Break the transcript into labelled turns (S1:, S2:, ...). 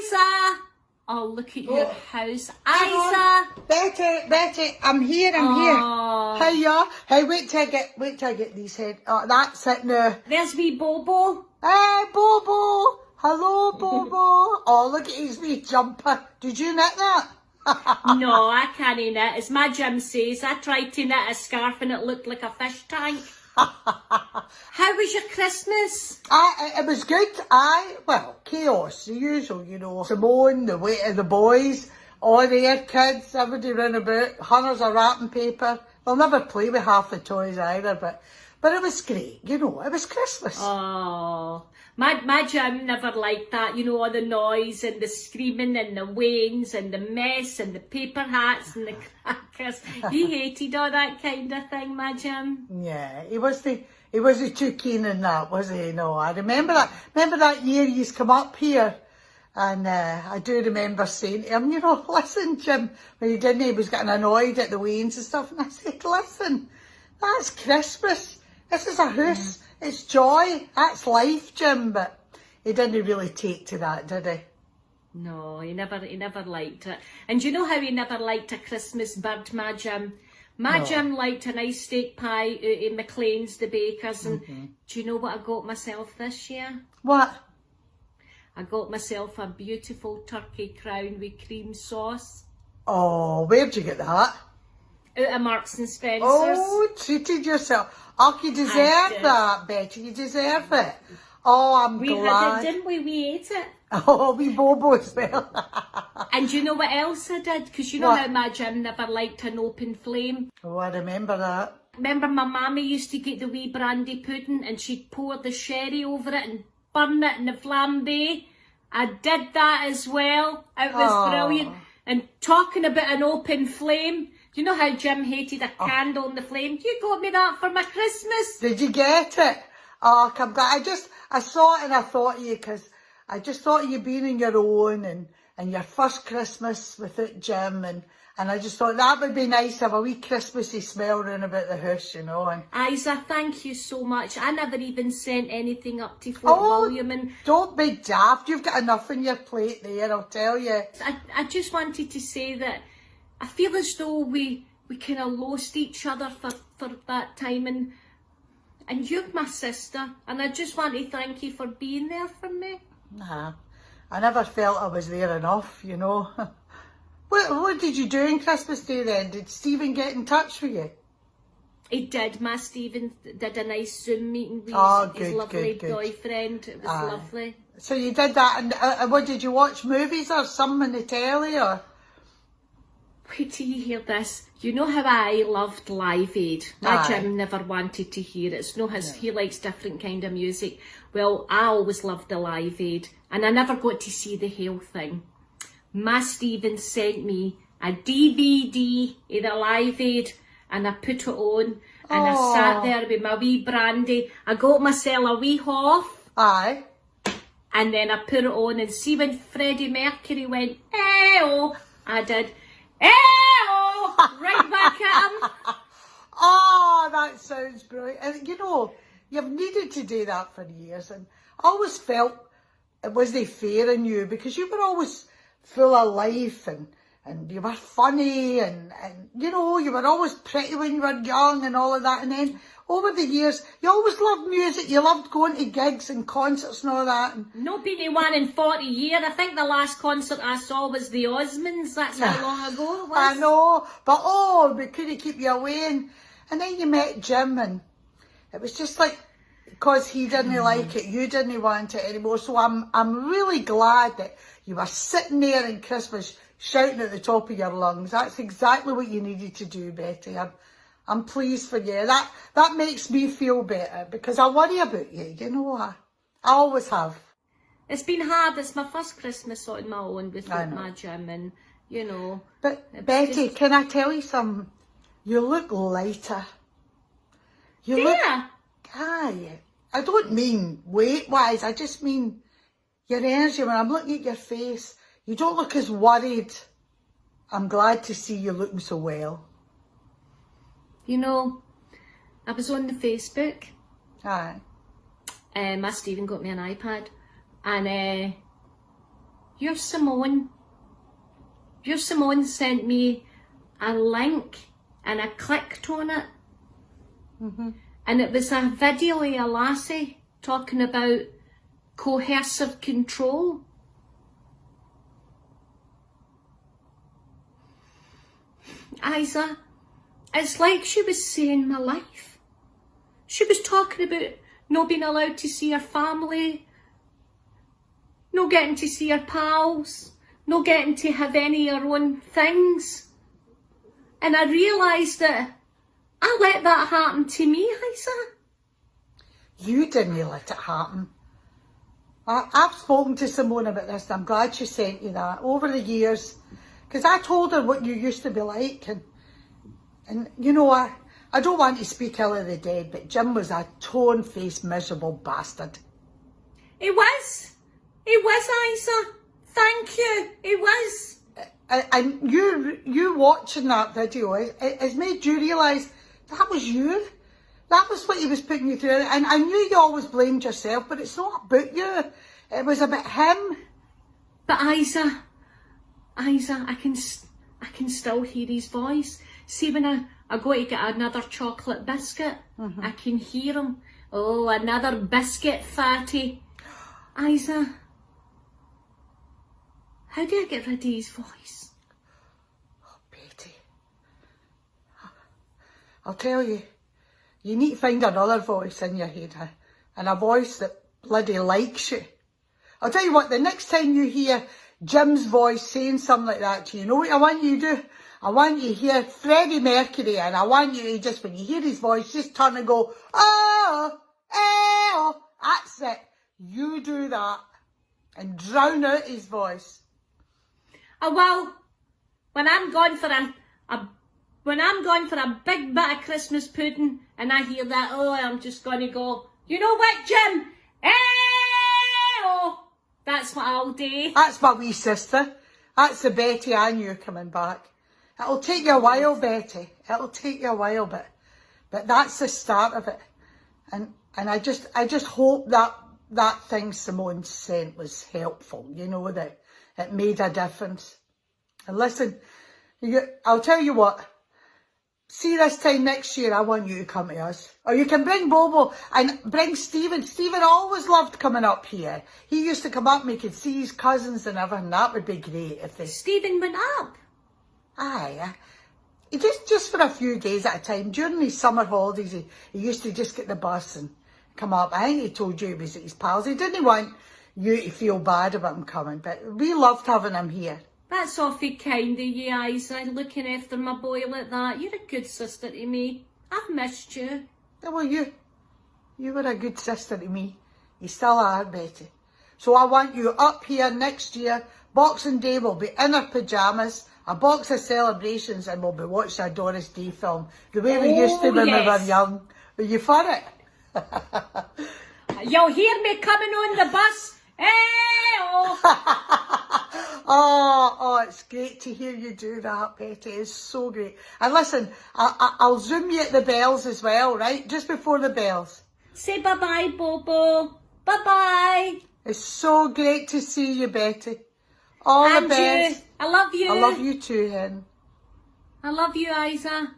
S1: Isa! Oh, look at your house.
S2: Hang
S1: Isa!
S2: on. Betty, I'm here.
S1: Oh.
S2: Hiya. Hey, wait till I get these head. Oh, that's it now.
S1: There's wee Bobo.
S2: Hey, Bobo. Hello, Bobo. Oh, look at his wee jumper. Did you knit that?
S1: No, I can't knit. As my Jim says, I tried to knit a scarf and it looked like a fish tank. How was your Christmas?
S2: It was good. Well, chaos, the usual, you know. Simone, the weight of the boys, all their kids, everybody run about, hundreds of wrapping paper. They'll never play with half the toys either, but it was great, you know, it was Christmas.
S1: Oh, my Jim never liked that, you know, all the noise and the screaming and the wains and the mess and the paper hats and the crackers. He hated all that kind of thing, my Jim.
S2: Yeah, he wasn't too keen on that, was he? No, I remember that year he's come up here, and I do remember saying to him, you know, listen, Jim, when he didn't, he was getting annoyed at the wains and stuff, and I said, listen, that's Christmas. This is a house. It's joy. That's life, Jim. But he didn't really take to that, did he?
S1: No, he never liked it. And do you know how he never liked a Christmas bird, my Jim? My Jim liked a nice steak pie out of McLean's, the bakers. And do you know what I got myself this year?
S2: What?
S1: I got myself a beautiful turkey crown with cream sauce.
S2: Oh, where'd you get that?
S1: Out of Marks and Spencer's.
S2: Oh, treated yourself. Oh, you deserve that, Betty. You deserve it. Oh, I'm glad.
S1: Didn't we? We ate it.
S2: Oh, we Bobo as well.
S1: And you know what else I did? Because you know how my Jim never liked an open flame.
S2: Oh, I remember that.
S1: Remember my mammy used to get the wee brandy pudding and she'd pour the sherry over it and burn it in the flambe. I did that as well. It was brilliant. And talking about an open flame, do you know how Jim hated a candle in the flame? You got me that for my Christmas.
S2: Did you get it? Oh, come back. I saw it and I thought of you, because I just thought of you being on your own and your first Christmas without Jim, and I just thought that would be nice to have a wee Christmassy smell round about the house, you know. And
S1: Isa, thank you so much. I never even sent anything up to Fort William. And
S2: don't be daft. You've got enough on your plate there, I'll tell you.
S1: I just wanted to say that I feel as though we kind of lost each other for that time, and you're my sister, and I just want to thank you for being there for me.
S2: Nah, I never felt I was there enough, you know. What did you do on Christmas Day then? Did Stephen get in touch with you?
S1: He did. My Stephen did a nice Zoom meeting with his lovely boyfriend. It was lovely.
S2: So you did that, and what, did you watch movies or something on the telly, or?
S1: Wait till you hear this. You know how I loved Live Aid? My Jim never wanted to hear it. It's no his. He likes different kind of music. Well, I always loved the Live Aid, and I never got to see the whole thing. My Stephen sent me a DVD of the Live Aid, and I put it on, and I sat there with my wee brandy. I got myself a wee hoff.
S2: Aye.
S1: And then I put it on, and see when Freddie Mercury went, "Eh-oh," I did, "Eh-oh," right back at him.
S2: Oh, that sounds brilliant. And you know, you've needed to do that for years, and I always felt it wasn't fair on you, because you were always full of life, and you were funny, and you know, you were always pretty when you were young and all of that. And then over the years, you always loved music. You loved going to gigs and concerts and all that. And
S1: not been to one in 40 years. I think the last concert I saw was the Osmonds. That's how long ago it was.
S2: I know, but we couldn't keep you away. And then you met Jim, and it was just like, because he didn't like it, you didn't want it anymore. So I'm really glad that you were sitting there in Christmas shouting at the top of your lungs. That's exactly what you needed to do, Betty. I'm pleased for you. That makes me feel better, because I worry about you, you know. I always have.
S1: It's been hard. It's my first Christmas on my own without my Jim, and you know.
S2: But Betty, can I tell you something? You look lighter. Aye. I don't mean weight-wise, I just mean your energy. When I'm looking at your face, you don't look as worried. I'm glad to see you looking so well.
S1: You know, I was on the Facebook.
S2: Aye.
S1: My Stephen got me an iPad, and Your Simone sent me a link and I clicked on it. And it was a video of a lassie talking about coercive control. Isa, it's like she was saying my life. She was talking about not being allowed to see her family, not getting to see her pals, not getting to have any of her own things. And I realised that I let that happen to me, Isa.
S2: You didn't let it happen. I've spoken to Simone about this, and I'm glad she sent you that over the years, because I told her what you used to be like, and you know, I don't want to speak ill of the dead, but Jim was a torn-faced, miserable bastard.
S1: It was, Isa. Thank you. It was.
S2: And you watching that video has made you realise that was you. That was what he was putting you through. And I knew you always blamed yourself, but it's not about you. It was about him.
S1: But Isa, I can still hear his voice. See, when I go to get another chocolate biscuit, I can hear him. Oh, another biscuit, fatty. Isa, how do I get rid of his voice?
S2: Oh, Betty. I'll tell you. You need to find another voice in your head, and a voice that bloody likes you. I'll tell you what, the next time you hear Jim's voice saying something like that to you, you know what I want you to do? I want you to hear Freddie Mercury, and I want you to just, when you hear his voice, just turn and go, oh, oh, that's it. You do that and drown out his voice.
S1: Oh, well, when I'm going for a big bit of Christmas pudding and I hear that, oh, I'm just going to go, you know what, Jim? Oh, that's what I'll do.
S2: That's my wee sister. That's the Betty I knew coming back. It'll take you a while, Betty. It'll take you a while, but that's the start of it. And I just hope that thing Simone sent was helpful. You know, that it made a difference. And listen, I'll tell you what. See, this time next year, I want you to come to us. Or you can bring Bobo and bring Stephen. Stephen always loved coming up here. He used to come up and he could see his cousins and everything. That would be great if they...
S1: Stephen went up?
S2: Aye. Just for a few days at a time. During his summer holidays, he used to just get the bus and come up. I think he told you he was at his pals. He didn't want you to feel bad about him coming, but we loved having him here.
S1: That's awfully kind of you, Isa, looking after my boy like that. You're a good sister to me. I've missed you.
S2: Well, you were a good sister to me. You still are, Betty. So I want you up here next year. Boxing Day, we'll be in our pyjamas, a box of celebrations, and we'll be watching a Doris Day film. The way we used to when we were young. Are you for it?
S1: You'll hear me coming on the bus.
S2: Oh, it's great to hear you do that, Betty. It's so great. And listen, I'll zoom you at the bells as well, right? Just before the bells.
S1: Say bye-bye, Bobo. Bye-bye.
S2: It's so great to see you, Betty. All the best.
S1: I love you.
S2: I love you too, Hen.
S1: I love you, Isa.